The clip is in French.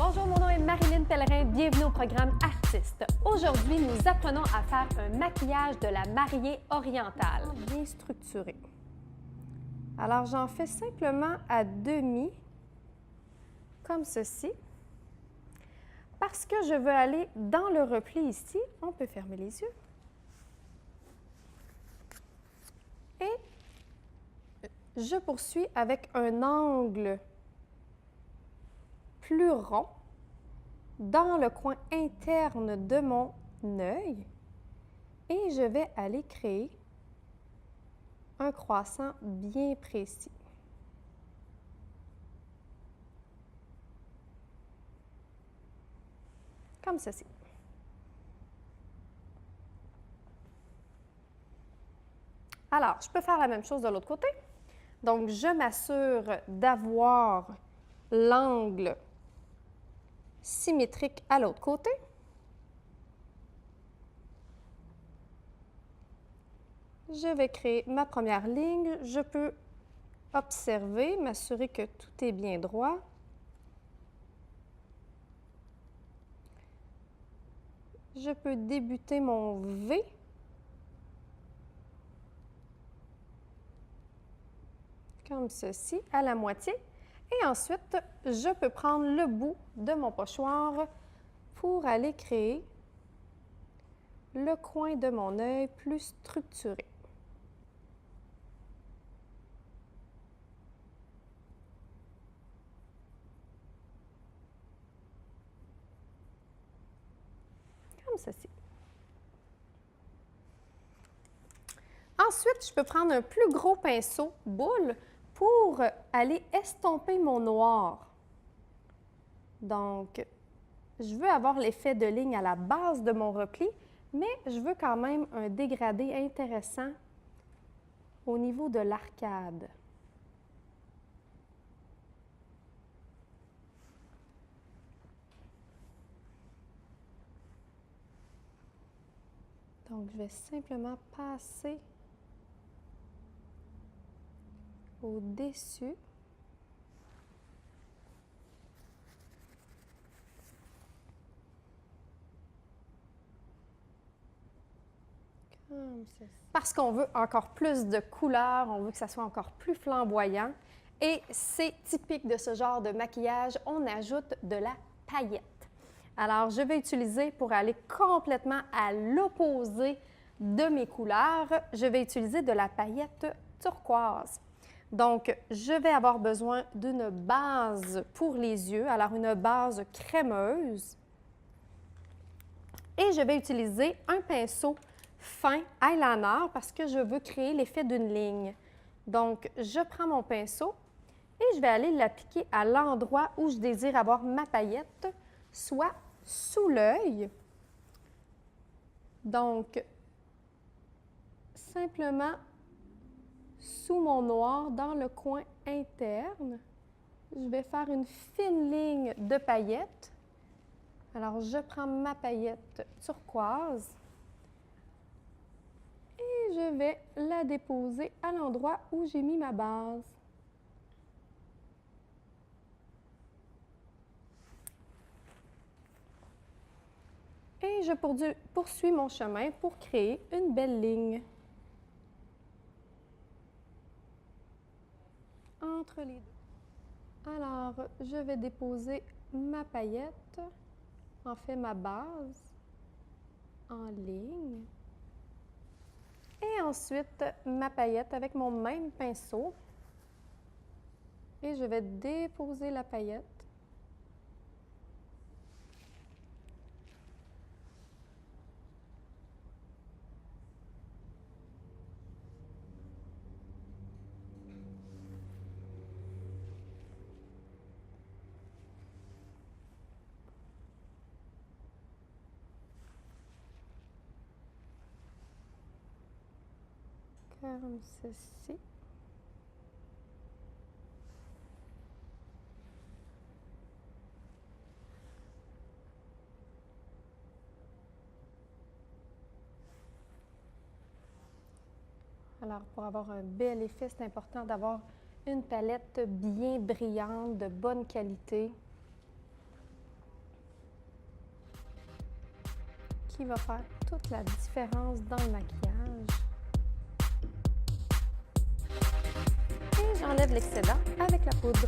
Bonjour, mon nom est Marilyn Pellerin, bienvenue au programme Artiste. Aujourd'hui, nous apprenons à faire un maquillage de la mariée orientale. Bien structuré. Alors, j'en fais simplement à demi, comme ceci. Parce que je veux aller dans le repli ici, on peut fermer les yeux. Et je poursuis avec un angle plus rond dans le coin interne de mon œil et je vais aller créer un croissant bien précis. Comme ceci. Alors, je peux faire la même chose de l'autre côté. Donc, je m'assure d'avoir l'angle symétrique à l'autre côté. Je vais créer ma première ligne. Je peux observer, m'assurer que tout est bien droit. Je peux débuter mon V. Comme ceci, à la moitié. Et ensuite, je peux prendre le bout de mon pochoir pour aller créer le coin de mon œil plus structuré. Comme ceci. Ensuite, je peux prendre un plus gros pinceau boule pour aller estomper mon noir. Donc, je veux avoir l'effet de ligne à la base de mon repli, mais je veux quand même un dégradé intéressant au niveau de l'arcade. Donc, je vais simplement passer au-dessus. Comme ceci. Parce qu'on veut encore plus de couleurs, on veut que ça soit encore plus flamboyant. Et c'est typique de ce genre de maquillage, on ajoute de la paillette. Alors, je vais utiliser, pour aller complètement à l'opposé de mes couleurs, je vais utiliser de la paillette turquoise. Donc, je vais avoir besoin d'une base pour les yeux, alors une base crémeuse. Et je vais utiliser un pinceau fin eyeliner parce que je veux créer l'effet d'une ligne. Donc, je prends mon pinceau et je vais aller l'appliquer à l'endroit où je désire avoir ma paillette, soit sous l'œil. Donc, simplement sous mon noir, dans le coin interne, je vais faire une fine ligne de paillettes. Alors, je prends ma paillette turquoise et je vais la déposer à l'endroit où j'ai mis ma base. Et je poursuis mon chemin pour créer une belle ligne entre les deux. Alors, je vais déposer ma paillette, en fait ma base, en ligne. Et ensuite, ma paillette avec mon même pinceau. Et je vais déposer la paillette. Comme ceci. Alors, pour avoir un bel effet, c'est important d'avoir une palette bien brillante, de bonne qualité. qui va faire toute la différence dans le maquillage. Et j'enlève l'excédent avec la poudre.